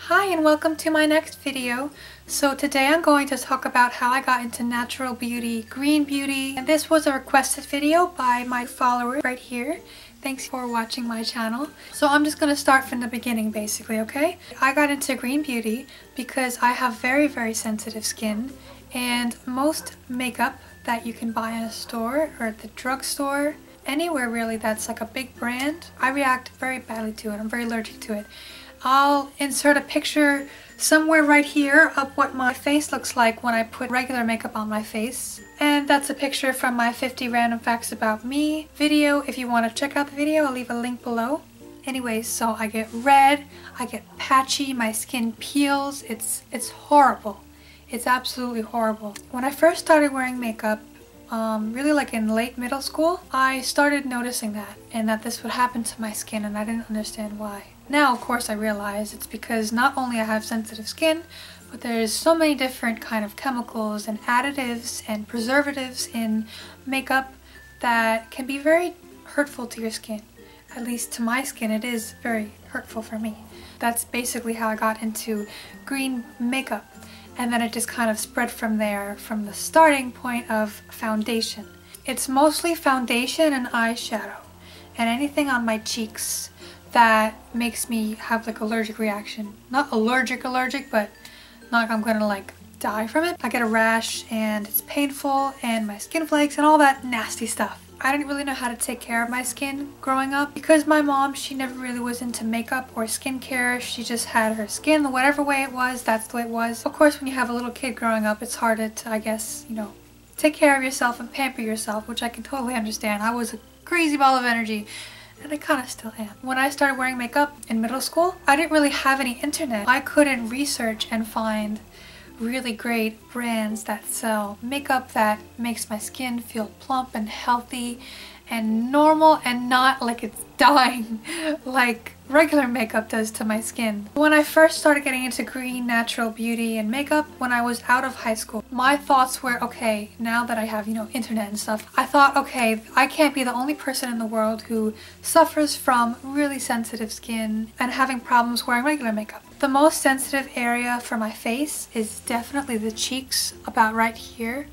Hi and welcome to my next video. So today I'm going to talk about how I got into natural beauty, green beauty, and this was a requested video by my follower right here. Thanks for watching my channel. So I'm just going to start from the beginning basically, okay? I got into green beauty because I have very sensitive skin, and most makeup that you can buy in a store or at the drugstore, anywhere really that's like a big brand, I react very badly to it. I'm very allergic to it. I'll insert a picture somewhere right here of what my face looks like when I put regular makeup on my face. And that's a picture from my 50 Random Facts About Me video. If you want to check out the video, I'll leave a link below. Anyways, so I get red, I get patchy, my skin peels. It's horrible. It's absolutely horrible. When I first started wearing makeup, really like in late middle school, I started noticing that and that this would happen to my skin, and I didn't understand why. Now, of course, I realize it's because not only I have sensitive skin, but there's so many different kind of chemicals and additives and preservatives in makeup that can be very hurtful to your skin. At least to my skin, it is very hurtful for me. That's basically how I got into green makeup. And then it just kind of spread from there, from the starting point of foundation. It's mostly foundation and eyeshadow, and anything on my cheeks that makes me have like allergic reaction. Not allergic, but not like I'm gonna like die from it. I get a rash and it's painful and my skin flakes and all that nasty stuff. I didn't really know how to take care of my skin growing up because my mom, she never really was into makeup or skincare. She just had her skin whatever way it was, that's the way it was. Of course, when you have a little kid growing up, it's harder to, I guess, you know, take care of yourself and pamper yourself, which I can totally understand. I was a crazy ball of energy. And I kind of still am. When I started wearing makeup in middle school, I didn't really have any internet. I couldn't research and find really great brands that sell makeup that makes my skin feel plump and healthy and normal and not like it's dying like regular makeup does to my skin. When I first started getting into green natural beauty and makeup when I was out of high school, my thoughts were, okay, now that I have, you know, internet and stuff, I thought, okay, I can't be the only person in the world who suffers from really sensitive skin and having problems wearing regular makeup. The most sensitive area for my face is definitely the cheeks, about right here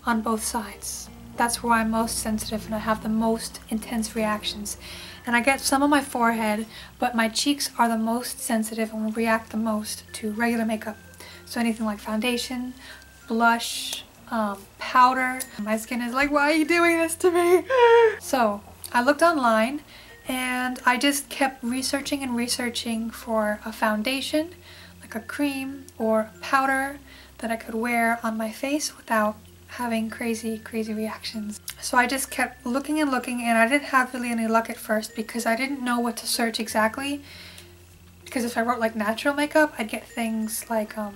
on both sides. That's where I'm most sensitive and I have the most intense reactions. And I get some on my forehead, but my cheeks are the most sensitive and will react the most to regular makeup. So anything like foundation, blush, powder. My skin is like, why are you doing this to me? So I looked online and I just kept researching and researching for a foundation, like a cream or a powder that I could wear on my face without having crazy reactions. So I just kept looking and looking, and I didn't have really any luck at first because I didn't know what to search exactly, because if I wrote like natural makeup, I'd get things like I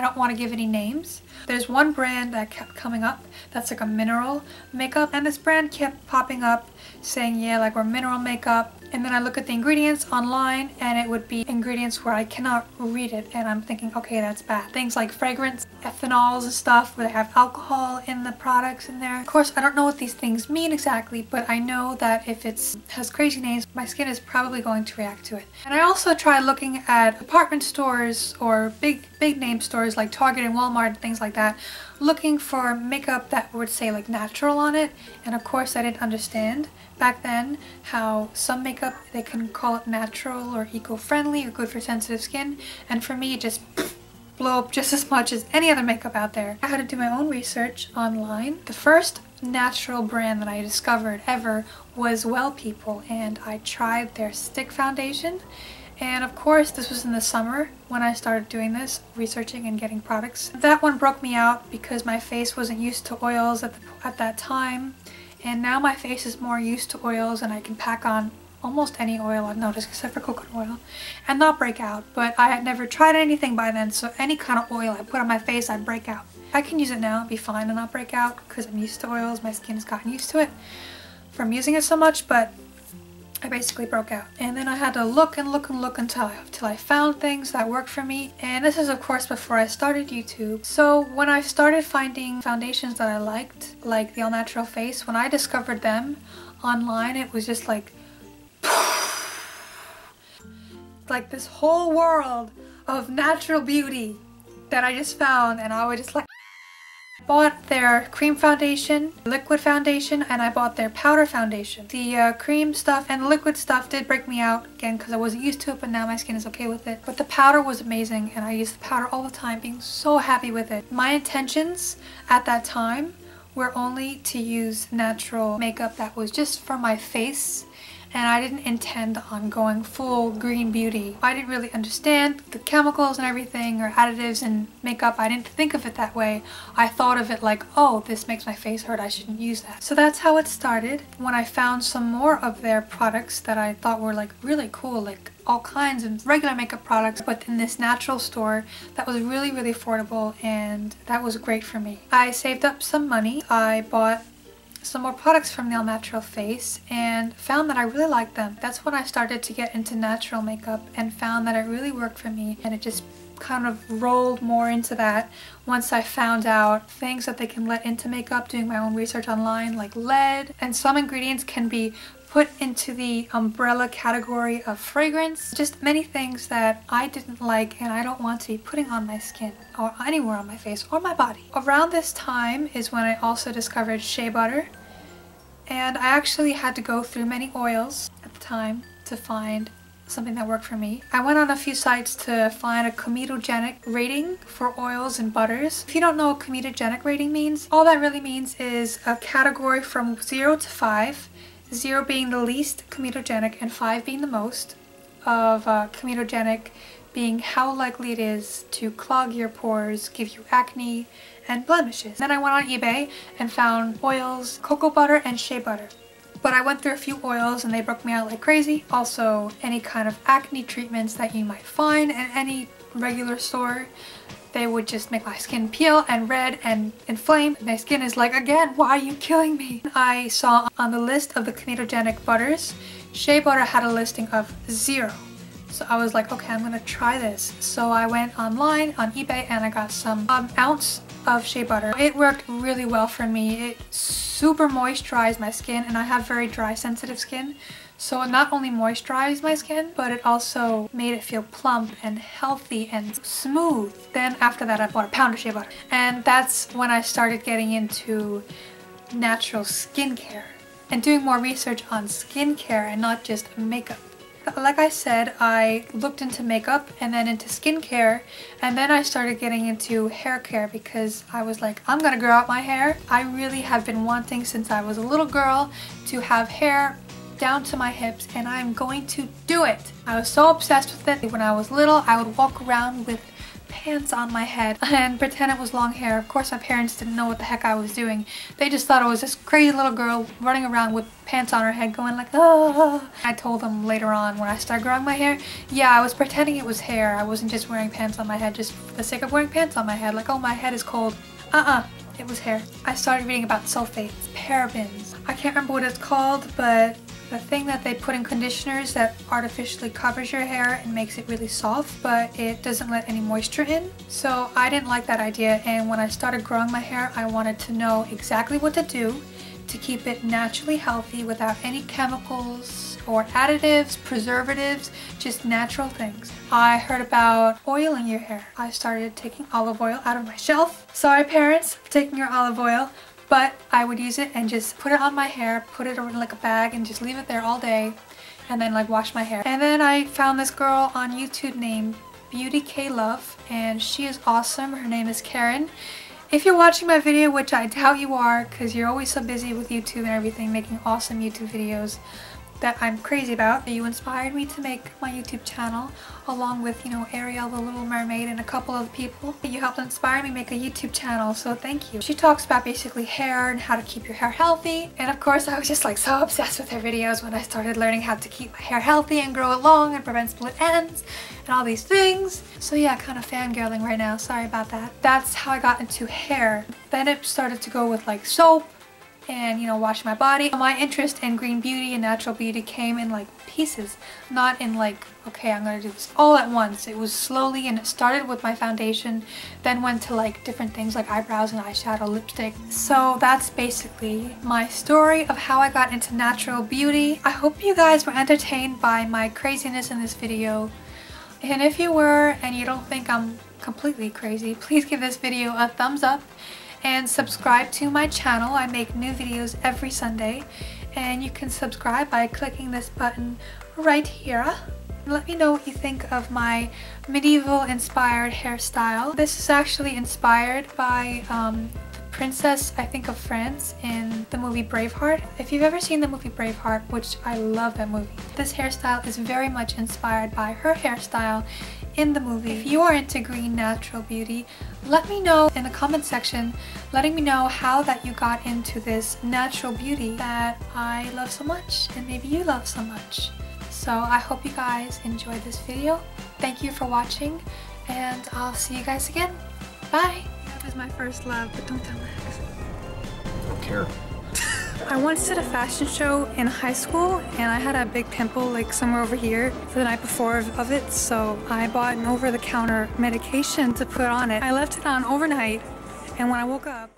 don't want to give any names. There's one brand that kept coming up that's like a mineral makeup, and this brand kept popping up saying, yeah, like we're mineral makeup. And then I look at the ingredients online and it would be ingredients where I cannot read it, and I'm thinking, okay, that's bad. Things like fragrance, ethanols and stuff where they have alcohol in the products in there. Of course, I don't know what these things mean exactly, but I know that if it has crazy names, my skin is probably going to react to it. And I also tried looking at department stores or big name stores like Target and Walmart and things like that, looking for makeup that would say like natural on it. And of course I didn't understand back then how some makeup, they can call it natural or eco-friendly or good for sensitive skin, and for me it just blew up just as much as any other makeup out there. I had to do my own research online. The first natural brand that I discovered ever was Well People, and I tried their stick foundation. And of course, this was in the summer when I started doing this, researching and getting products. That one broke me out because my face wasn't used to oils at that time. And now my face is more used to oils, and I can pack on almost any oil I've noticed except for coconut oil and not break out. But I had never tried anything by then, so any kind of oil I put on my face, I'd break out. I can use it now and be fine and not break out because I'm used to oils. My skin has gotten used to it from using it so much, but I basically broke out. And then I had to look and look and look until I found things that worked for me. And this is of course before I started YouTube. So when I started finding foundations that I liked, like the All Natural Face, when I discovered them online, it was just like this whole world of natural beauty that I just found, and I was just like, bought their cream foundation, liquid foundation, and I bought their powder foundation. The cream stuff and the liquid stuff did break me out again because I wasn't used to it, but now my skin is okay with it. But the powder was amazing, and I used the powder all the time, being so happy with it. My intentions at that time were only to use natural makeup that was just for my face, and I didn't intend on going full green beauty. I didn't really understand the chemicals and everything, or additives in makeup. I didn't think of it that way. I thought of it like, oh, this makes my face hurt, I shouldn't use that. So that's how it started. When I found some more of their products that I thought were like really cool, like all kinds of regular makeup products, but in this natural store that was really, really affordable, and that was great for me. I saved up some money. I bought some more products from Nail Natural Face and found that I really liked them. That's when I started to get into natural makeup and found that it really worked for me, and it just kind of rolled more into that once I found out things that they can let into makeup, doing my own research online, like lead, and some ingredients can be put into the umbrella category of fragrance. Just many things that I didn't like and I don't want to be putting on my skin or anywhere on my face or my body. Around this time is when I also discovered shea butter, and I actually had to go through many oils at the time to find something that worked for me. I went on a few sites to find a comedogenic rating for oils and butters. If you don't know what comedogenic rating means, all that really means is a category from 0 to 5, 0 being the least comedogenic and 5 being the most, of comedogenic being how likely it is to clog your pores, give you acne and blemishes. Then I went on eBay and found oils, cocoa butter and shea butter. But I went through a few oils and they broke me out like crazy. Also, any kind of acne treatments that you might find in any regular store, they would just make my skin peel and red and inflame. My skin is like, again, why are you killing me? I saw on the list of the comedogenic butters, shea butter had a listing of 0. So I was like, okay, I'm gonna try this. So I went online on eBay and I got some ounce of shea butter. It worked really well for me. It super moisturized my skin, and I have very dry, sensitive skin. So it not only moisturized my skin, but it also made it feel plump and healthy and smooth. Then after that, I bought a pound of shea butter. And that's when I started getting into natural skincare and doing more research on skincare and not just makeup. Like I said, I looked into makeup and then into skincare, and then I started getting into hair care because I was like, I'm gonna grow out my hair. I really have been wanting since I was a little girl to have hair down to my hips, and I'm going to do it. I was so obsessed with it. When I was little, I would walk around with pants on my head and pretend it was long hair. Of course, my parents didn't know what the heck I was doing. They just thought I was this crazy little girl running around with pants on her head going like, oh. I told them later on when I started growing my hair, yeah, I was pretending it was hair. I wasn't just wearing pants on my head just for the sake of wearing pants on my head. Like, oh, my head is cold. It was hair. I started reading about sulfates, parabens. I can't remember what it's called, but the thing that they put in conditioners that artificially covers your hair and makes it really soft, but it doesn't let any moisture in. So I didn't like that idea, and when I started growing my hair, I wanted to know exactly what to do to keep it naturally healthy without any chemicals or additives, preservatives, just natural things. I heard about oiling your hair. I started taking olive oil out of my shelf. Sorry parents for taking your olive oil. But I would use it and just put it on my hair, put it in like a bag and just leave it there all day, and then like wash my hair. And then I found this girl on YouTube named Beauty K Love, and she is awesome. Her name is Karen. If you're watching my video, which I doubt you are because you're always so busy with YouTube and everything, making awesome YouTube videos that I'm crazy about, you inspired me to make my YouTube channel along with, you know, Ariel the Little Mermaid and a couple of people. You helped inspire me make a YouTube channel, so thank you. She talks about basically hair and how to keep your hair healthy, and of course I was just like so obsessed with her videos when I started learning how to keep my hair healthy and grow it long and prevent split ends and all these things. So yeah, kind of fangirling right now, sorry about that. That's how I got into hair. Then it started to go with like soap and, you know, wash my body. My interest in green beauty and natural beauty came in like pieces, not in like, okay, I'm gonna do this all at once. It was slowly, and it started with my foundation, then went to like different things like eyebrows and eyeshadow, lipstick. So that's basically my story of how I got into natural beauty. I hope you guys were entertained by my craziness in this video. And if you were and you don't think I'm completely crazy, please give this video a thumbs up and subscribe to my channel. I make new videos every Sunday, and you can subscribe by clicking this button right here. Let me know what you think of my medieval inspired hairstyle. This is actually inspired by the princess, I think, of France in the movie Braveheart. If you've ever seen the movie Braveheart, which I love that movie, this hairstyle is very much inspired by her hairstyle in the movie. If you are into green natural beauty, let me know in the comment section, letting me know how that you got into this natural beauty that I love so much and maybe you love so much. So I hope you guys enjoyed this video. Thank you for watching, and I'll see you guys again. Bye! That was my first love, but don't tell Max. I don't care. I once did a fashion show in high school, and I had a big pimple like somewhere over here the night before of it, so I bought an over-the-counter medication to put on it. I left it on overnight, and when I woke up